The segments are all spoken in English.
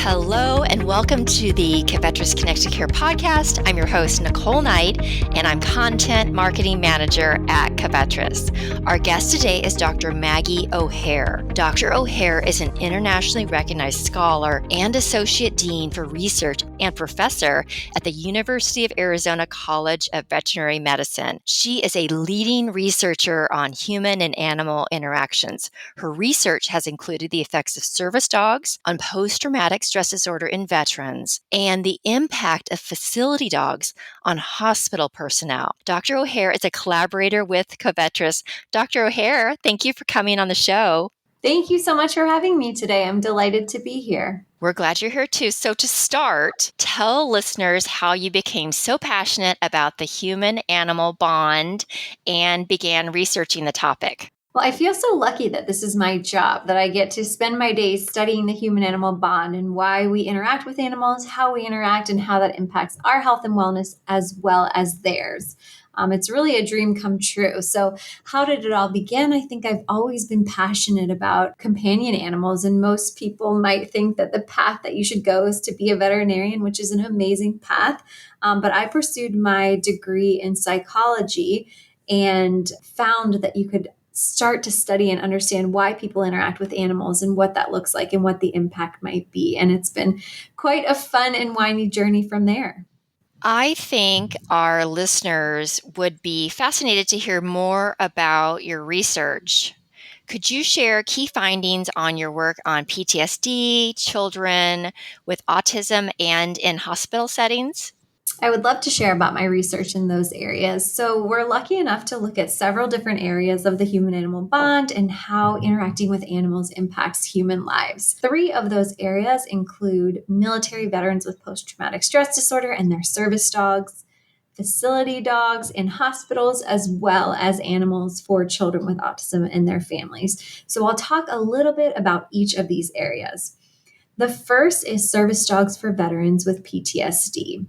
Hello and welcome to the Veterinarians Connected Care podcast. I'm your host, Nicole Knight, and I'm Content Marketing Manager at Veterinarians. Our guest today is Dr. Maggie O'Haire. Dr. O'Haire is an internationally recognized scholar and Associate Dean for Research and Professor at the University of Arizona College of Veterinary Medicine. She is a leading researcher on human and animal interactions. Her research has included the effects of service dogs on post-traumatic stress disorder in veterans and the impact of facility dogs on hospital personnel. Dr. O'Haire is a collaborator with Veterinarians. Dr. O'Haire, thank you for coming on the show. Thank you so much for having me today. I'm delighted to be here. We're glad you're here too. So to start, tell listeners how you became so passionate about the human-animal bond and began researching the topic. Well, I feel so lucky that this is my job, that I get to spend my days studying the human-animal bond and why we interact with animals, how we interact, and how that impacts our health and wellness as well as theirs. It's really a dream come true. So how did it all begin? I think I've always been passionate about companion animals, and most people might think that the path that you should go is to be a veterinarian, which is an amazing path. But I pursued my degree in psychology and found that you could start to study and understand why people interact with animals and what that looks like and what the impact might be. And it's been quite a fun and windy journey from there. I think our listeners would be fascinated to hear more about your research. Could you share key findings on your work on PTSD, children with autism, and in hospital settings? I would love to share about my research in those areas. So we're lucky enough to look at several different areas of the human-animal bond and how interacting with animals impacts human lives. 3 of those areas include military veterans with post-traumatic stress disorder and their service dogs, facility dogs in hospitals, as well as animals for children with autism and their families. So I'll talk a little bit about each of these areas. The first is service dogs for veterans with PTSD.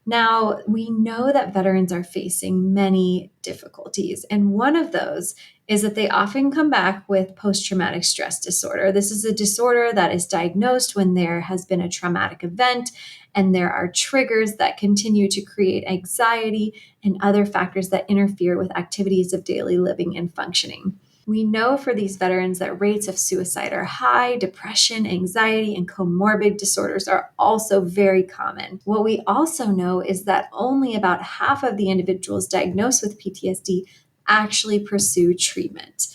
Now, we know that veterans are facing many difficulties, and one of those is that they often come back with post-traumatic stress disorder. This is a disorder that is diagnosed when there has been a traumatic event, and there are triggers that continue to create anxiety and other factors that interfere with activities of daily living and functioning. We know for these veterans that rates of suicide are high, depression, anxiety, and comorbid disorders are also very common. What we also know is that only about half of the individuals diagnosed with PTSD actually pursue treatment.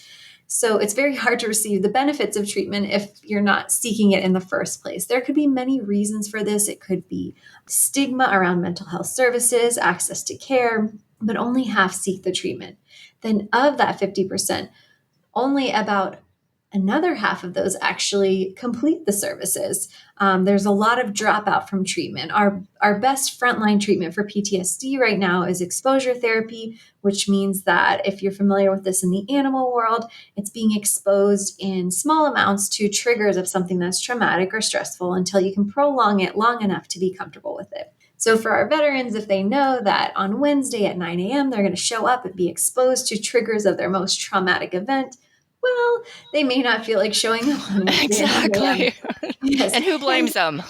So it's very hard to receive the benefits of treatment if you're not seeking it in the first place. There could be many reasons for this. It could be stigma around mental health services, access to care, but only half seek the treatment. Then of that 50%, only about another half of those actually complete the services. There's a lot of dropout from treatment. Our best frontline treatment for PTSD right now is exposure therapy, which means that if you're familiar with this in the animal world, it's being exposed in small amounts to triggers of something that's traumatic or stressful until you can prolong it long enough to be comfortable with it. So for our veterans, if they know that on Wednesday at 9 a.m., they're going to show up and be exposed to triggers of their most traumatic event, well, they may not feel like showing up on Wednesday. Exactly. Yes. And who blames them?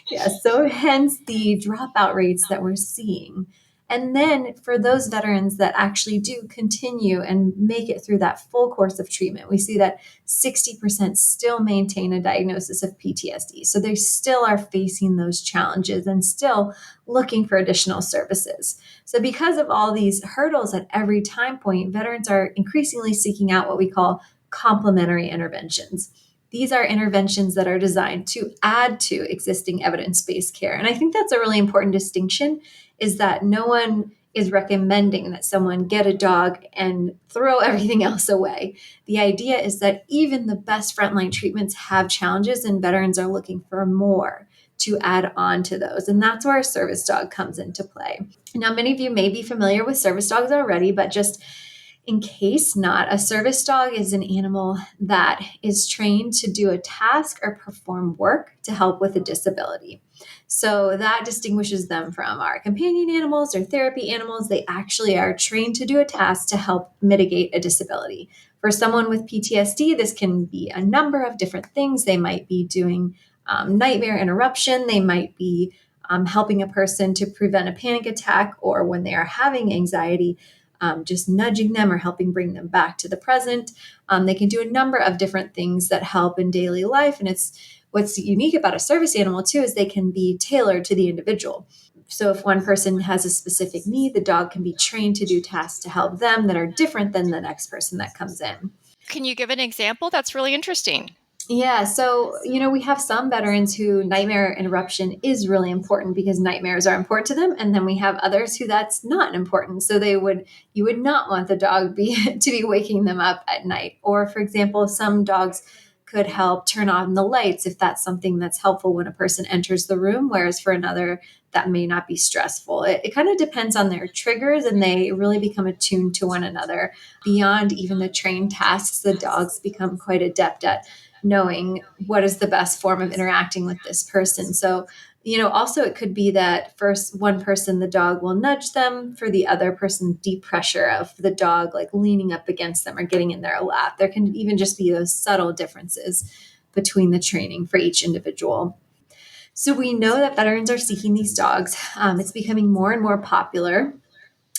Yes. So hence the dropout rates that we're seeing. And then for those veterans that actually do continue and make it through that full course of treatment, we see that 60% still maintain a diagnosis of PTSD. So they still are facing those challenges and still looking for additional services. So because of all these hurdles at every time point, veterans are increasingly seeking out what we call complementary interventions. These are interventions that are designed to add to existing evidence-based care. And I think that's a really important distinction, is that no one is recommending that someone get a dog and throw everything else away. The idea is that even the best frontline treatments have challenges, and veterans are looking for more to add on to those. And that's where a service dog comes into play. Now, many of you may be familiar with service dogs already, but just in case not, a service dog is an animal that is trained to do a task or perform work to help with a disability. So that distinguishes them from our companion animals or therapy animals. They actually are trained to do a task to help mitigate a disability. For someone with PTSD, this can be a number of different things. They might be doing nightmare interruption. They might be helping a person to prevent a panic attack, or when they are having anxiety, just nudging them or helping bring them back to the present. They can do a number of different things that help in daily life. And it's what's unique about a service animal too is they can be tailored to the individual. So if one person has a specific need, the dog can be trained to do tasks to help them that are different than the next person that comes in. Can you give an example? That's really interesting. Yeah. So, we have some veterans who nightmare interruption is really important because nightmares are important to them. And then we have others who that's not important. So you would not want the dog to be waking them up at night. Or for example, some dogs could help turn on the lights if that's something that's helpful when a person enters the room, whereas for another, that may not be stressful. It kind of depends on their triggers, and they really become attuned to one another. Beyond even the trained tasks, the dogs become quite adept at knowing what is the best form of interacting with this person. So, also it could be that first one person, the dog will nudge them, for the other person, deep pressure of the dog, like leaning up against them or getting in their lap. There can even just be those subtle differences between the training for each individual. So we know that veterans are seeking these dogs. It's becoming more and more popular.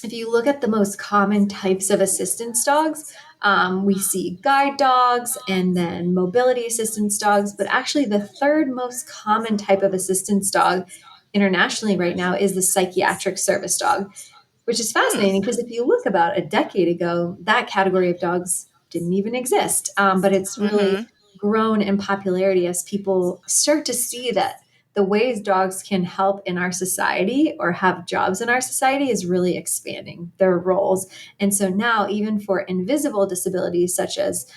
If you look at the most common types of assistance dogs, we see guide dogs and then mobility assistance dogs. But actually, the third most common type of assistance dog internationally right now is the psychiatric service dog, which is fascinating because if you look about a decade ago, that category of dogs didn't even exist. But it's really grown in popularity as people start to see that the ways dogs can help in our society or have jobs in our society is really expanding their roles. And so now, even for invisible disabilities such as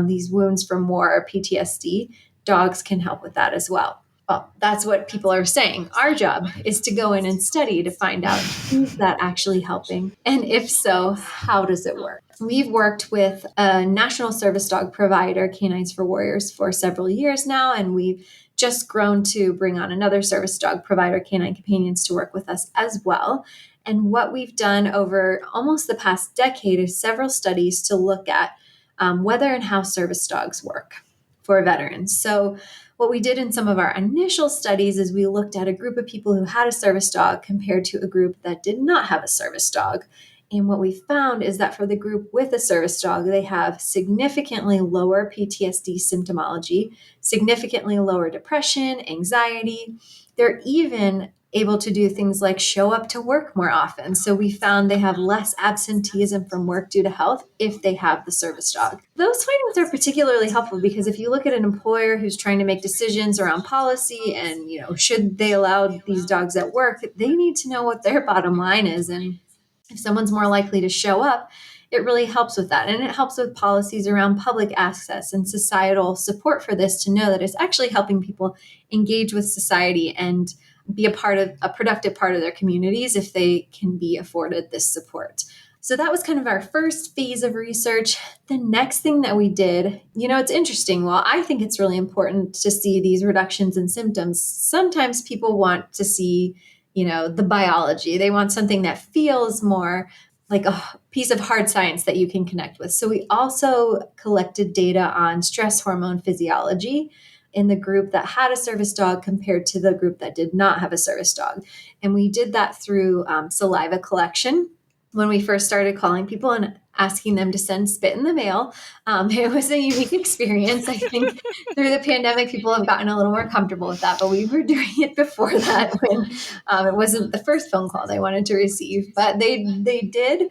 these wounds from war or PTSD, dogs can help with that as well. Well, that's what people are saying. Our job is to go in and study to find out, is that actually helping? And if so, how does it work? We've worked with a national service dog provider, Canines for Warriors, for several years now, and we've just grown to bring on another service dog provider, Canine Companions, to work with us as well. And what we've done over almost the past decade is several studies to look at whether and how service dogs work for veterans. So what we did in some of our initial studies is we looked at a group of people who had a service dog compared to a group that did not have a service dog. And what we found is that for the group with a service dog, they have significantly lower PTSD symptomology, significantly lower depression, anxiety. They're even able to do things like show up to work more often. So we found they have less absenteeism from work due to health if they have the service dog. Those findings are particularly helpful because if you look at an employer who's trying to make decisions around policy and, should they allow these dogs at work, they need to know what their bottom line is. And if someone's more likely to show up, it really helps with that. And it helps with policies around public access and societal support for this to know that it's actually helping people engage with society and be a productive part of their communities if they can be afforded this support. So that was kind of our first phase of research. The next thing that we did, it's interesting. Well, I think it's really important to see these reductions in symptoms. Sometimes people want to see, the biology. They want something that feels more like a piece of hard science that you can connect with. So we also collected data on stress hormone physiology in the group that had a service dog compared to the group that did not have a service dog. And we did that through saliva collection. When we first started calling people and asking them to send spit in the mail, it was a unique experience. I think through the pandemic, people have gotten a little more comfortable with that, but we were doing it before that when it wasn't the first phone call they wanted to receive. But they did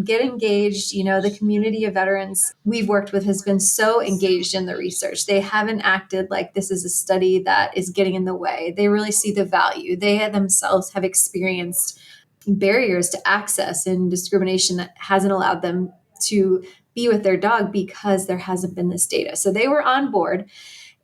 get engaged. The community of veterans we've worked with has been so engaged in the research. They haven't acted like this is a study that is getting in the way. They really see the value. They themselves have experienced barriers to access and discrimination that hasn't allowed them to be with their dog because there hasn't been this data. So they were on board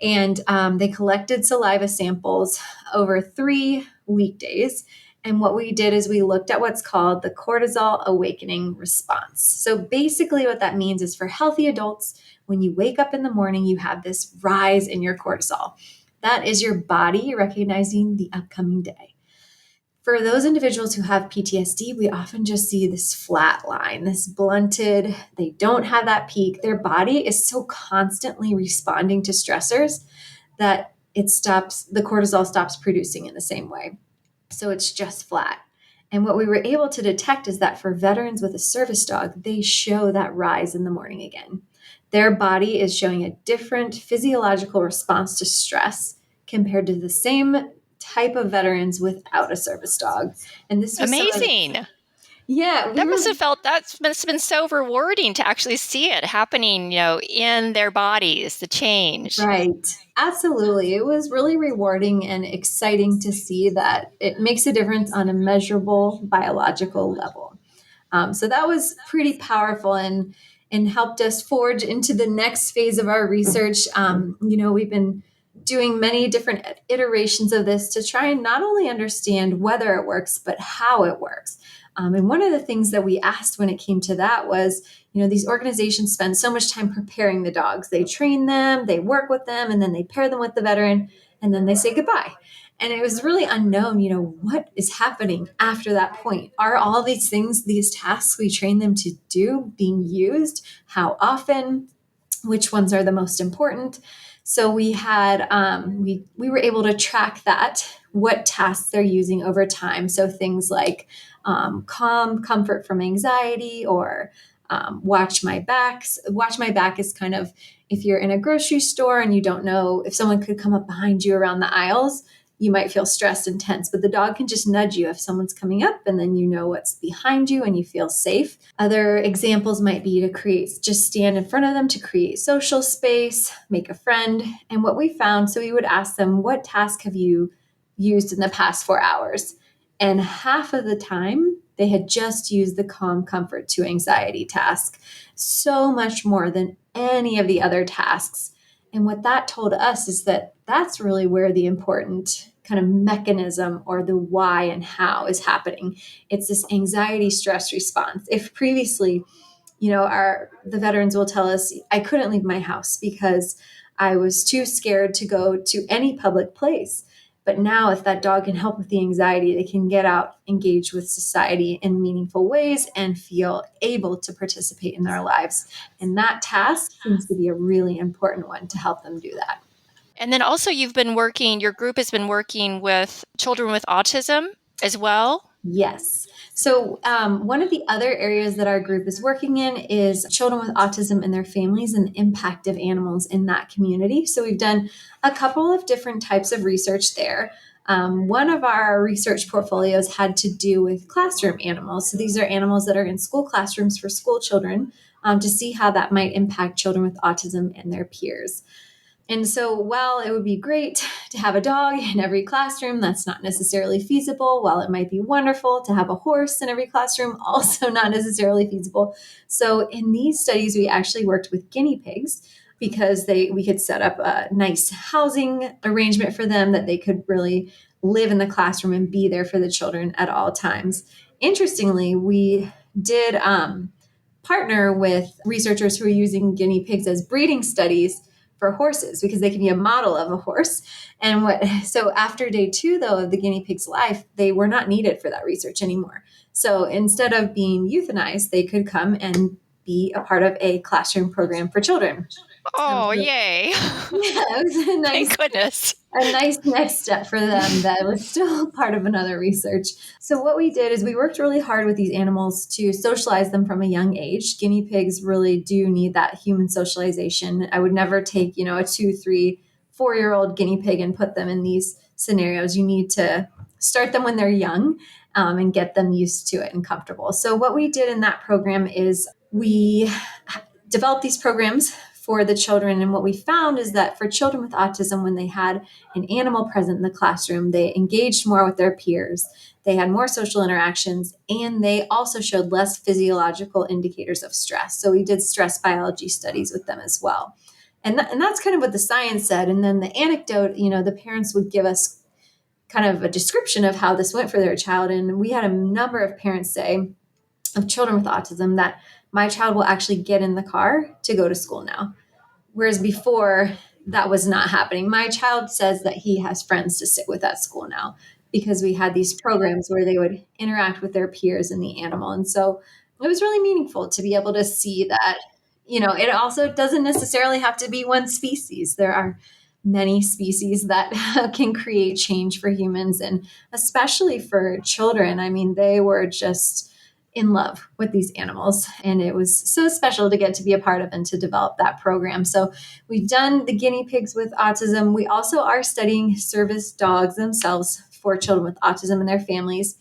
and they collected saliva samples over 3 weekdays. And what we did is we looked at what's called the cortisol awakening response. So basically what that means is for healthy adults, when you wake up in the morning, you have this rise in your cortisol. That is your body recognizing the upcoming day. For those individuals who have PTSD, we often just see this flat line, this blunted, they don't have that peak. Their body is so constantly responding to stressors that the cortisol stops producing in the same way. So it's just flat. And what we were able to detect is that for veterans with a service dog, they show that rise in the morning again. Their body is showing a different physiological response to stress compared to the same type of veterans without a service dog. And this was amazing. Yeah, That must have been so rewarding to actually see it happening, in their bodies, the change. right. Absolutely. It was really rewarding and exciting to see that it makes a difference on a measurable biological level. So that was pretty powerful and helped us forge into the next phase of our research. We've been doing many different iterations of this to try and not only understand whether it works, but how it works. And one of the things that we asked when it came to that was, these organizations spend so much time preparing the dogs. They train them, they work with them, and then they pair them with the veteran, and then they say goodbye. And it was really unknown, what is happening after that point? Are all these things, these tasks we train them to do being used? How often? Which ones are the most important? So we had, we were able to track that, what tasks they're using over time. So things like calm, comfort from anxiety, or watch my back. Watch my back is kind of if you're in a grocery store and you don't know if someone could come up behind you around the aisles, you might feel stressed and tense, but the dog can just nudge you if someone's coming up, and then you know what's behind you and you feel safe. Other examples might be to just stand in front of them to create social space, make a friend. And what we found, so we would ask them, what task have you used in the past 4 hours? And half of the time, they had just used the calm, comfort to anxiety task, so much more than any of the other tasks. And what that told us is that that's really where the important kind of mechanism or the why and how is happening. It's this anxiety stress response. If previously, the veterans will tell us, I couldn't leave my house because I was too scared to go to any public place. But now if that dog can help with the anxiety, they can get out, engage with society in meaningful ways, and feel able to participate in their lives. And that task seems to be a really important one to help them do that. And then also your group has been working with children with autism as well? Yes. So one of the other areas that our group is working in is children with autism and their families and the impact of animals in that community. So we've done a couple of different types of research there. One of our research portfolios had to do with classroom animals. So these are animals that are in school classrooms for school children, to see how that might impact children with autism and their peers. And so while it would be great to have a dog in every classroom, that's not necessarily feasible. While it might be wonderful to have a horse in every classroom, also not necessarily feasible. So in these studies, we actually worked with guinea pigs because we could set up a nice housing arrangement for them that they could really live in the classroom and be there for the children at all times. Interestingly, we did partner with researchers who are using guinea pigs as breeding studies for horses because they can be a model of a horse. So after day 2, though, of the guinea pig's life, they were not needed for that research anymore. So instead of being euthanized, they could come and be a part of a classroom program for children. Oh, yay. Yeah, it was a Thank goodness. a nice next step for them that was still part of another research. So what we did is we worked really hard with these animals to socialize them from a young age. Guinea pigs really do need that human socialization. I would never take, a 2, 3, 4-year-old guinea pig and put them in these scenarios. You need to start them when they're young, and get them used to it and comfortable. So what we did in that program is we developed these programs for the children. And what we found is that for children with autism, when they had an animal present in the classroom, they engaged more with their peers, they had more social interactions, and they also showed less physiological indicators of stress. So we did stress biology studies with them as well. And that's kind of what the science said. And then the anecdote, the parents would give us kind of a description of how this went for their child. And we had a number of parents say of children with autism that my child will actually get in the car to go to school now. Whereas before, that was not happening. My child says that he has friends to sit with at school now because we had these programs where they would interact with their peers and the animal. And so it was really meaningful to be able to see that, it also doesn't necessarily have to be one species. There are many species that can create change for humans and especially for children. I mean, they were just in love with these animals, and it was so special to get to be a part of and to develop that program. So we've done the guinea pigs with autism. We also are studying service dogs themselves for children with autism and their families.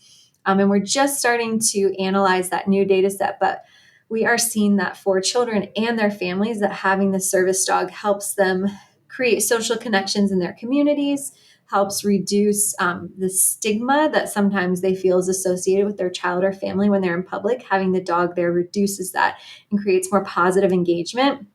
And we're just starting to analyze that new data set, but we are seeing that for children and their families, that having the service dog helps them create social connections in their communities, helps reduce the stigma that sometimes they feel is associated with their child or family when they're in public. Having the dog there reduces that and creates more positive engagement.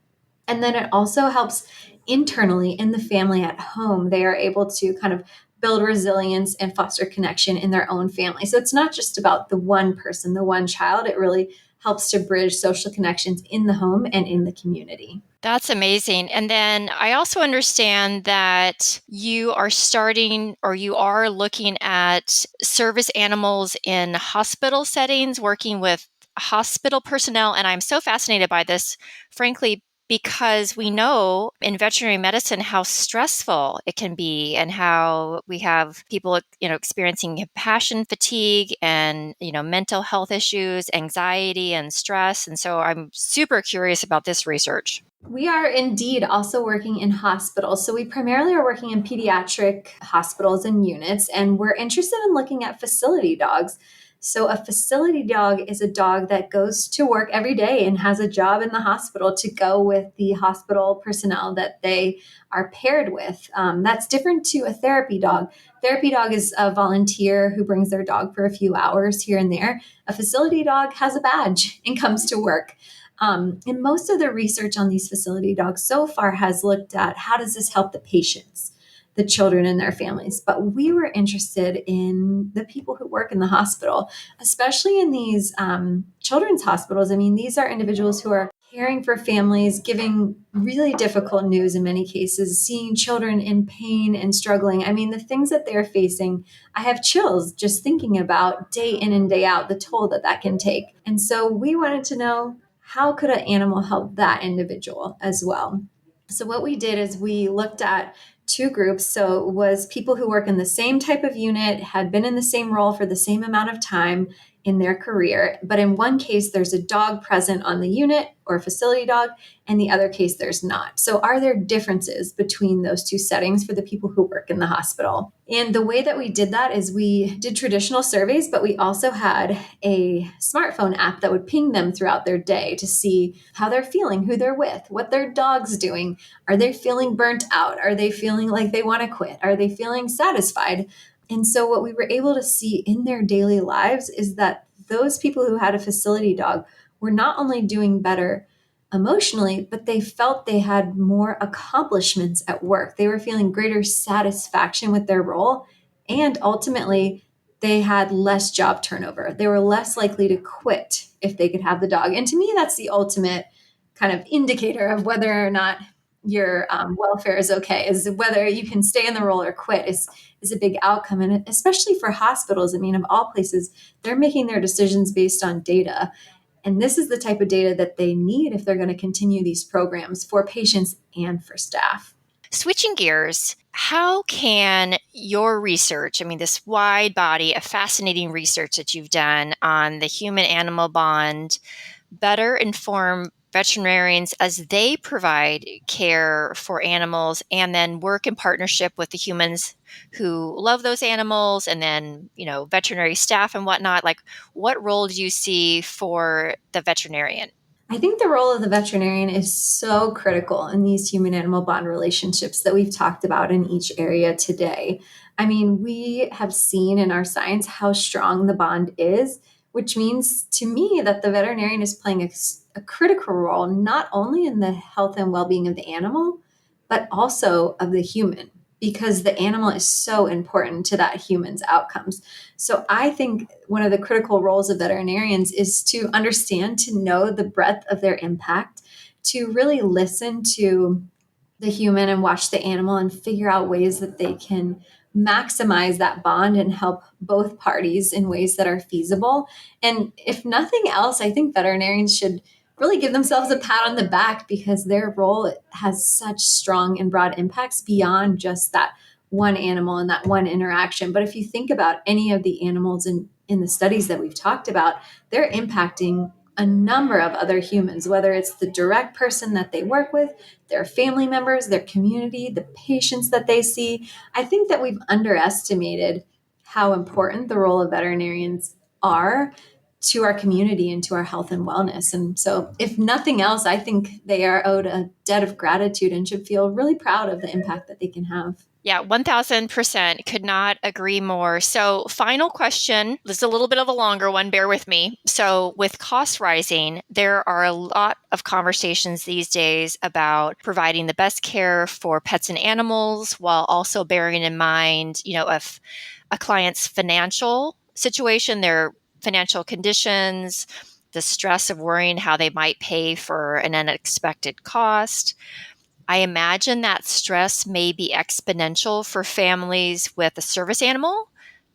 And then it also helps internally in the family at home. They are able to kind of build resilience and foster connection in their own family. So it's not just about the one person, the one child. It really helps to bridge social connections in the home and in the community. That's amazing. And then I also understand that you are starting or you are looking at service animals in hospital settings, working with hospital personnel. And I'm so fascinated by this, frankly, because we know in veterinary medicine how stressful it can be and how we have people, experiencing compassion fatigue and, mental health issues, anxiety and stress. And so I'm super curious about this research. We are indeed also working in hospitals. So we primarily are working in pediatric hospitals and units, and we're interested in looking at facility dogs. So a facility dog is a dog that goes to work every day and has a job in the hospital to go with the hospital personnel that they are paired with. That's different to a therapy dog. Therapy dog is a volunteer who brings their dog for a few hours here and there. A facility dog has a badge and comes to work. And most of the research on these facility dogs so far has looked at how does this help the patients, the children and their families. But we were interested in the people who work in the hospital, especially in these children's hospitals. I mean, these are individuals who are caring for families, giving really difficult news in many cases, seeing children in pain and struggling. I mean, the things that they're facing, I have chills just thinking about day in and day out, the toll that that can take. And so we wanted to know, how could an animal help that individual as well? So what we did is we looked at two groups. So it was people who work in the same type of unit, had been in the same role for the same amount of time in their career. But in one case, there's a dog present on the unit or a facility dog, and the other case, there's not. So are there differences between those two settings for the people who work in the hospital? And the way that we did that is we did traditional surveys, but we also had a smartphone app that would ping them throughout their day to see how they're feeling, who they're with, what their dog's doing. Are they feeling burnt out? Are they feeling like they want to quit? Are they feeling satisfied? And so what we were able to see in their daily lives is that those people who had a facility dog were not only doing better emotionally, but they felt they had more accomplishments at work. They were feeling greater satisfaction with their role. And ultimately, they had less job turnover. They were less likely to quit if they could have the dog. And to me, that's the ultimate kind of indicator of whether or not your welfare is okay, is whether you can stay in the role or quit is a big outcome. And especially for hospitals, I mean, of all places, they're making their decisions based on data. And this is the type of data that they need if they're going to continue these programs for patients and for staff. Switching gears, how can your research, this wide body of fascinating research that you've done on the human-animal bond, better inform veterinarians as they provide care for animals and then work in partnership with the humans who love those animals and then, veterinary staff and whatnot? Like, what role do you see for the veterinarian? I think the role of the veterinarian is so critical in these human animal bond relationships that we've talked about in each area today. I mean, we have seen in our science how strong the bond is, which means to me that the veterinarian is playing a critical role, not only in the health and well being of the animal, but also of the human, because the animal is so important to that human's outcomes. So I think one of the critical roles of veterinarians is to understand, to know the breadth of their impact, to really listen to the human and watch the animal and figure out ways that they can maximize that bond and help both parties in ways that are feasible. And if nothing else, I think veterinarians should really give themselves a pat on the back because their role has such strong and broad impacts beyond just that one animal and that one interaction. But if you think about any of the animals in the studies that we've talked about, they're impacting a number of other humans, whether it's the direct person that they work with, their family members, their community, the patients that they see. I think that we've underestimated how important the role of veterinarians are to our community and to our health and wellness. And so, if nothing else, I think they are owed a debt of gratitude and should feel really proud of the impact that they can have. Yeah, 1000% could not agree more. So, final question. This is a little bit of a longer one. Bear with me. So, with costs rising, there are a lot of conversations these days about providing the best care for pets and animals while also bearing in mind, if a client's financial situation, their financial conditions, the stress of worrying how they might pay for an unexpected cost. I imagine that stress may be exponential for families with a service animal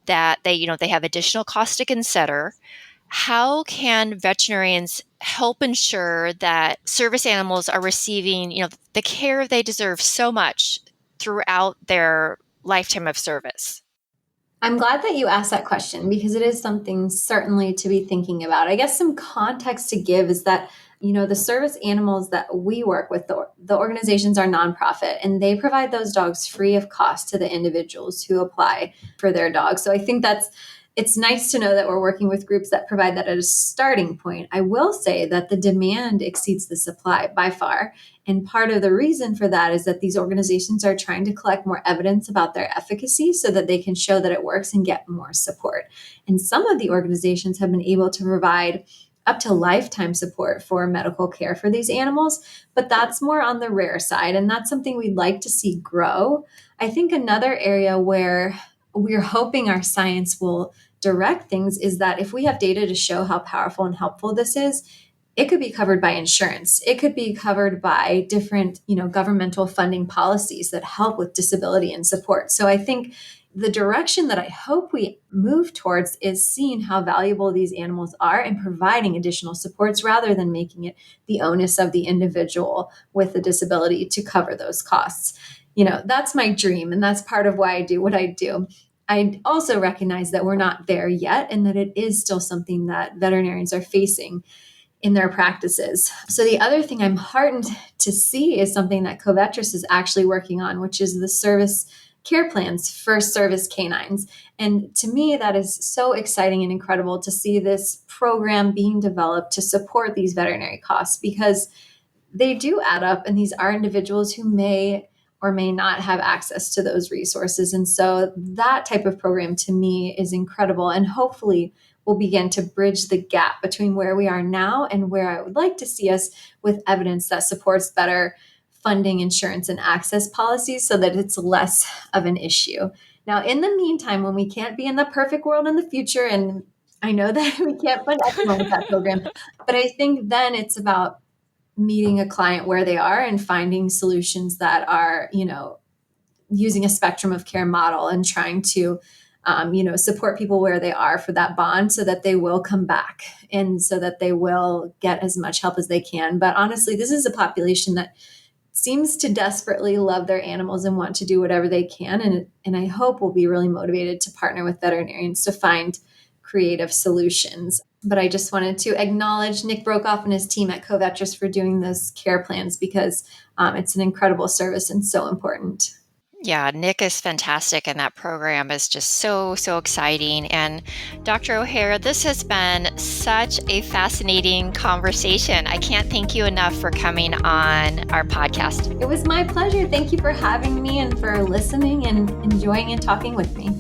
that they have additional costs to consider. How can veterinarians help ensure that service animals are receiving, the care they deserve so much throughout their lifetime of service? I'm glad that you asked that question because it is something certainly to be thinking about. I guess some context to give is that, the service animals that we work with, the organizations are nonprofit and they provide those dogs free of cost to the individuals who apply for their dogs. So I think it's nice to know that we're working with groups that provide that at a starting point. I will say that the demand exceeds the supply by far. And part of the reason for that is that these organizations are trying to collect more evidence about their efficacy so that they can show that it works and get more support. And some of the organizations have been able to provide up to lifetime support for medical care for these animals, but that's more on the rare side. And that's something we'd like to see grow. I think another area where we're hoping our science will direct things is that if we have data to show how powerful and helpful this is, it could be covered by insurance. It could be covered by different, governmental funding policies that help with disability and support. So I think the direction that I hope we move towards is seeing how valuable these animals are and providing additional supports rather than making it the onus of the individual with a disability to cover those costs. That's my dream, and that's part of why I do what I do. I also recognize that we're not there yet and that it is still something that veterinarians are facing in their practices. So the other thing I'm heartened to see is something that Covetrus is actually working on, which is the service care plans for service canines. And to me, that is so exciting and incredible to see this program being developed to support these veterinary costs because they do add up, and these are individuals who may or may not have access to those resources. And so that type of program to me is incredible and hopefully will begin to bridge the gap between where we are now and where I would like to see us with evidence that supports better funding, insurance, and access policies so that it's less of an issue. Now, in the meantime, when we can't be in the perfect world in the future, and I know that we can't fund everyone with that program, but I think then it's about meeting a client where they are and finding solutions that are, using a spectrum of care model and trying to, support people where they are for that bond so that they will come back and so that they will get as much help as they can. But honestly, this is a population that seems to desperately love their animals and want to do whatever they can. And I hope we'll be really motivated to partner with veterinarians to find creative solutions. But I just wanted to acknowledge Nick Brokoff and his team at Covetrus for doing those care plans because it's an incredible service and so important. Yeah, Nick is fantastic, and that program is just so, so exciting. And Dr. O'Haire, this has been such a fascinating conversation. I can't thank you enough for coming on our podcast. It was my pleasure. Thank you for having me and for listening and enjoying and talking with me.